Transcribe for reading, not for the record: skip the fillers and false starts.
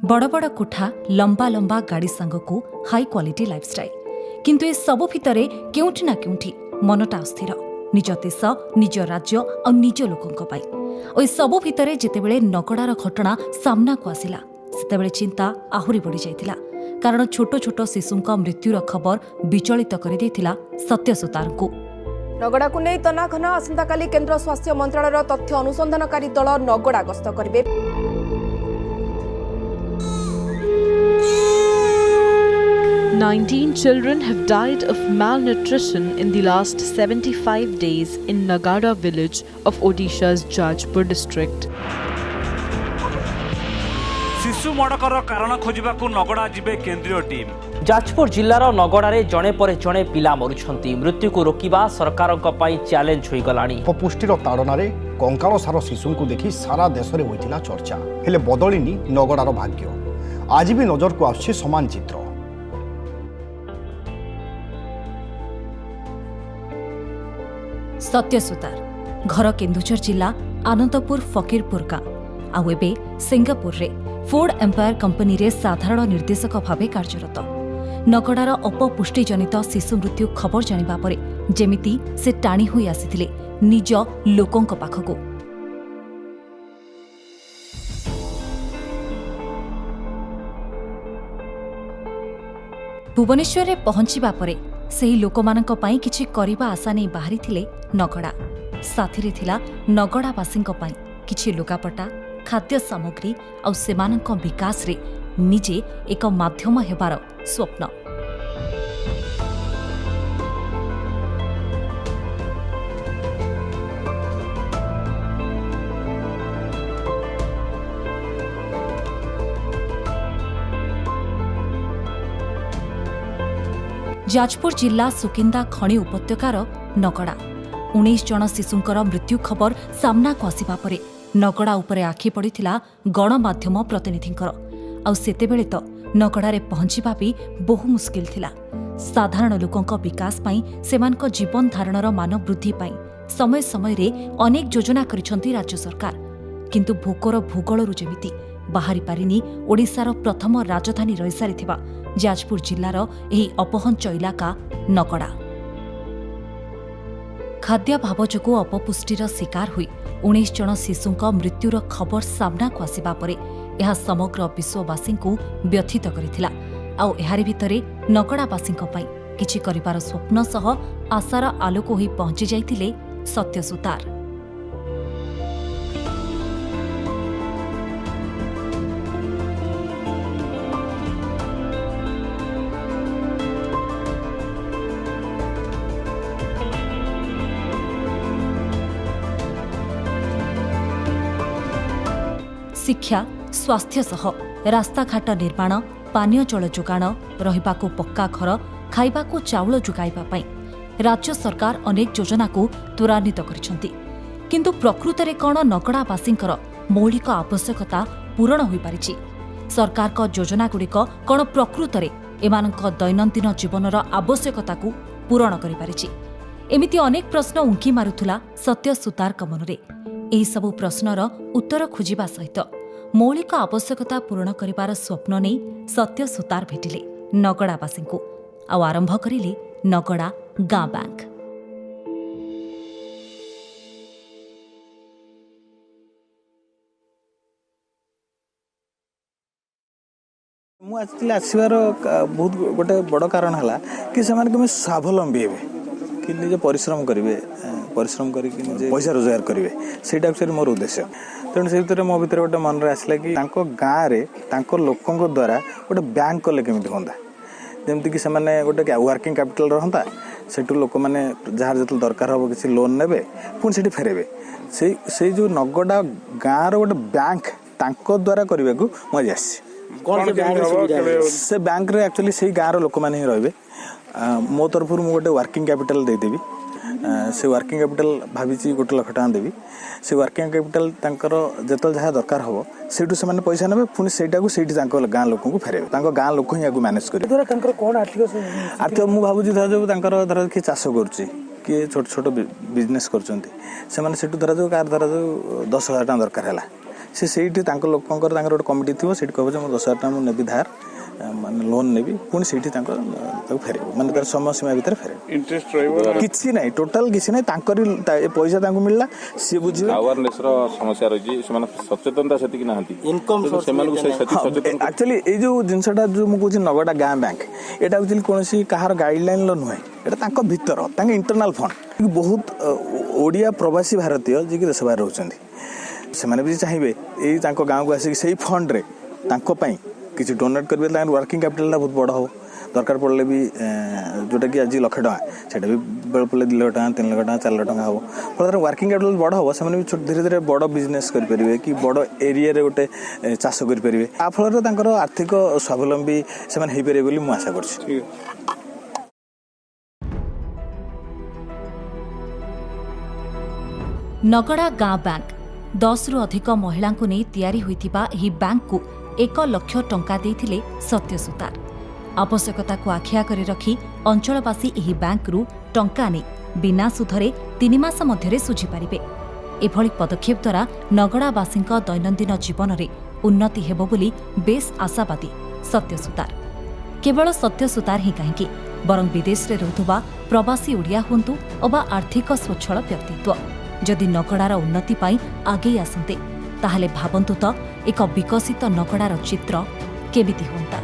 बड़ बड़ कोठा लंबा लंबा गाड़ी सांगकू हाई क्वालिटी लाइफस्टाइल किंतु ए सबु भितरे केउठी ना केउठी मनटा अस्थिर निज देश निज राज्य और निज लोकंक पाई ओ ए सबु भितरे जेतेबेले नगड़ार घटना सामना को आसिला सेतेबेले चिंता आहुरी बढ़ी जाइतिला कारण छोट छोट शिशुंक मृत्युर खबर विचलित कर देथिला सत्यसुतारको। नगड़ा को नहीं तनाघना आसंताकाली केंद्र स्वास्थ्य मंत्रालय तथ्य अनुसंधानकारी दल नगड़ा गस्त करिवे। 19 children have died of malnutrition in the last 75 days in Nagada village of Odisha's Jajpur district. शिशु मड़कर कारण खोजबाकू नगड़ा जिबे केंद्रीय टीम। जाजपुर जिल्लार नगड़ारे जणे परे जणे पिला मरुछंती मृत्यु को रोकिबा सरकारक पई चैलेंज होई गलानी। पुष्टिर ताड़नारे कंकाल सार शिशुंकु देखि सारा देश रे होइतिला चर्चा हेले बदलिनी नगड़ार भाग्य। आज भी नजर को आछि समान चित्र। सत्यसुतार घर केन्दुझर जिला आनंदपुर फकीरपुर गाँ आउ एबे सिंगापुर रे फोर्ड एम्पायर कंपनी रे साधारण निर्देशक भावे कार्यरत। नगड़ार अपपुष्टिजनित शिशु मृत्यु खबर जानिबा परे जेमिति से टाणी होई आसिथिले निज लोकंक पाखको। भुवनेश्वर रे पहुंचीबा परे सेही लोकमानंक पई किछि करिबा आशा नै बाहरी थिले नगड़ा। साथीरे थिला नगड़ावासींक पई किछि लुगापटा खाद्य सामग्री और सेमानंक विकास रे निजे एक माध्यम हेबार स्वप्न। जाजपुर जिला सुकिंदा खणी उपत्यकार नगड़ा 19 जन शिशुंकर मृत्यु खबर सामना को आसिबा परे नगड़ा उपरे आखि पड़िथिला गणमाध्यम प्रतिनिधिंकर। आउ सेतेबेले तो नगड़ारे पहुंचीबा भी बहु मुस्किल थिला। साधारण लोकंक विकास पई सेमानक जीवन धारणर मान वृद्धि पई समय समय रे अनेक योजना करिसंती राज्य सरकार किंतु भोकर भूगोलरु जेमिति बाहरी पारिनी ओडिशार प्रथम राजधानी रही सारिथिबा जाजपुर जिल्लार एही अपहंच इलाका नगड़ा। खाद्याभाव जोगु अपपुष्टिर शिकार हुई 19 जन शिशुंक मृत्युर खबर सामना को आसिबा परे यह समग्र विश्ववासी को व्यथित करिथिला। आउ एहारि भितरे नगड़ावासींक पई किछि करिबार स्वप्न सह आशार आलोक होई पहुंची जाइथिले सत्यसुतार। शिक्षा स्वास्थ्य सह रास्ताघाट निर्माण पानीय जल जोगाण रहिबाकू पक्का घर खाइबाकू चाउल जोगाइबा पई राज्य सरकार अनेक योजना को त्वरान्वित करिसंती किंतु प्रकृतरे कौन नगड़ावासींकर मौलिक आवश्यकता पूरण होई पारिछि? सरकार का योजना गुड़िक कौन प्रकृतरे एमानक दैनंदिन जीवनर आवश्यकता को पूरण करि पारिछि? एमिति अनेक प्रश्न उंकी मारुथुला सत्यसुतार मनरे। एही सबु प्रश्नर उत्तर खोजिबा सहित मौलिक आवश्यकता पूरण करिबार स्वप्न नै सत्यसुतार भेटिले नगड़ावासींकु आउ आरंभ करिले नगड़ा गाँ बैंक। मु आसबार बहुत गोटे बड़ कारण है कि से स्वावलम्बी हे कि निजे परिश्रम करेंगे परिश्रम करके पैसा रोजगार करेंगे ସେଇଟା एक्चुअली मोर उद्देश्य। तेणु से भीतर मो भीतर गोटे मन आसला कि गाँव में लोकों द्वारा गोटे बैंक कले केमी हाँ जमती कि गोटे वर्किंग कैपिटल रहा से लोक मैंने जहाँ जो दरकार हम किसी लोन ने पुणी से फेरेबे से जो नगड़ा गाँव गोटे बैंक द्वारा करने को मुझे आसी से बैंक रे एक्चुअली से गाँव लोक मैंने रे मो तरफ मुझे गोटे वर्किंग कैपिटल देदेवी से वर्किंग कैपिटल भावी 1 लाख टका देवी से वर्किंग कैपिटल जो जहाँ दरकार हम से पैसा ने पुणी से गाँ लोक फेरेबे गाँ लोक ही मैनेज करेंगे। आर्थिक मुझे भावुँ धर जो धर किए चाष कर किए छोट छोट बिजनेस कर धर जो कार धर जो 10,000 टका दरकार है ସେ ସେଇଠି ତାଙ୍କ ଲୋକଙ୍କର ତାଙ୍କର ଗୋଟେ କମିଟି ଥିବ, ସେଇଠି କହିବ ଯେ ମୁଁ 10,000 ଟଙ୍କା ମୁଁ ନେବି ଧାର, ମାନେ ଲୋନ୍ ନେବି, ପୁଣି ସେଇଠି ତାକୁ ଫେରେଇବ, ମାନେ ତାର ସମୟ ସୀମା ଭିତରେ ଫେରେଇବ। ଇଣ୍ଟରେଷ୍ଟ ରହିବ କିଛି ନାହିଁ, ଟୋଟାଲ କିଛି ନାହିଁ, ତାଙ୍କରି ଏ ପଇସା ତାଙ୍କୁ ମିଳିଲା, ସିଏ ବୁଝିବେ। ଆୱାରନେସର ସମସ୍ୟା ରହିଛି, ସେମାନେ ସଚେତନତା ସେତିକି ନାହାନ୍ତି, ସେମାନଙ୍କୁ ସଚେତନ। ଆକ୍ଚୁଆଲି ଏଇ ଯୋଉ ଜିନିଷଟା ଯୋଉ ମୁଁ କହୁଛି ନଗଡ଼ା ଗାଁ ବ୍ୟାଙ୍କ, ଏଇଟା ଆକ୍ଚୁଆଲି କୌଣସି କାହାର ଗାଇଡଲାଇନର ନୁହେଁ, ଏଇଟା ତାଙ୍କ ଭିତର, ତାଙ୍କ ଇଣ୍ଟରନାଲ ଫଣ୍ଡ। ବହୁତ ଓଡ଼ିଆ ପ୍ରବାସୀ ଭାରତୀୟ ଯିଏକି ଦେଶ ବାହାରେ ରହୁଛନ୍ତି, ସେମାନେ ବି ଚାହିଁବେ ଏଇ ତାଙ୍କ ଗାଁକୁ ଆସିକି ସେଇ ଫଣ୍ଡରେ ତାଙ୍କ ପାଇଁ କିଛି ଡୋନେଟ୍ କରିବେ, ତାଙ୍କର ୱାର୍କିଂ କ୍ୟାପିଟାଲଟା ବହୁତ ବଡ଼ ହେବ। ଦରକାର ପଡ଼ିଲେ ବି ଯେଉଁଟାକି ଆଜି 1,00,000 ଟଙ୍କା, ସେଇଟା ବି ବେଳେ ପଡ଼ିଲେ 2 ଲକ୍ଷ ଟଙ୍କା, 3 ଲକ୍ଷ ଟଙ୍କା, 4 ଲକ୍ଷ ଟଙ୍କା ହେବ। ଫଳରେ ୱାର୍କିଂ କ୍ୟାପିଟାଲ ବଡ଼ ହେବ, ସେମାନେ ବି ଧୀରେ ଧୀରେ ବଡ଼ ବିଜନେସ୍ କରିପାରିବେ କି ବଡ଼ ଏରିଆରେ ଗୋଟେ ଚାଷ କରିପାରିବେ। ଆ ଫଳରେ ତାଙ୍କର ଆର୍ଥିକ ସ୍ୱାବଲମ୍ବୀ ସେମାନେ ହେଇପାରିବେ ବୋଲି ମୁଁ ଆଶା କରୁଛି। ନଗଡ଼ା ଗାଁ ବ୍ୟାଙ୍କ 10ରୁ ଅଧିକ ମହିଳାଙ୍କୁ ନେଇ ତିଆରି ହୋଇଥିବା ଏହି ବ୍ୟାଙ୍କକୁ 1 ଲକ୍ଷ ଟଙ୍କା ଦେଇଥିଲେ ସତ୍ୟ ସୁତାର। ଆବଶ୍ୟକତାକୁ ଆଖିଆ କରି ରଖି ଅଞ୍ଚଳବାସୀ ଏହି ବ୍ୟାଙ୍କରୁ ଟଙ୍କା ନେଇ ବିନା ସୁଧରେ 3 ମାସ ମଧ୍ୟରେ ଶୁଝିପାରିବେ। ଏଭଳି ପଦକ୍ଷେପ ଦ୍ୱାରା ନଗଡ଼ାବାସୀଙ୍କ ଦୈନନ୍ଦିନ ଜୀବନରେ ଉନ୍ନତି ହେବ ବୋଲି ବେଶ୍ ଆଶାବାଦୀ ସତ୍ୟ ସୁତାର। କେବଳ ସତ୍ୟ ସୁତାର ହିଁ କାହିଁକି, ବରଂ ବିଦେଶରେ ରହୁଥିବା ପ୍ରବାସୀ ଓଡ଼ିଆ ହୁଅନ୍ତୁ ଅବା ଆର୍ଥିକ ସ୍ୱଚ୍ଛଳ ବ୍ୟକ୍ତିତ୍ୱ, ଯଦି ନଗଡ଼ାର ଉନ୍ନତି ପାଇଁ ଆଗେଇ ଆସନ୍ତେ, ତାହେଲେ ଭାବନ୍ତୁ ତ ଏକ ବିକଶିତ ନଗଡ଼ାର ଚିତ୍ର କେମିତି ହୁଅନ୍ତା।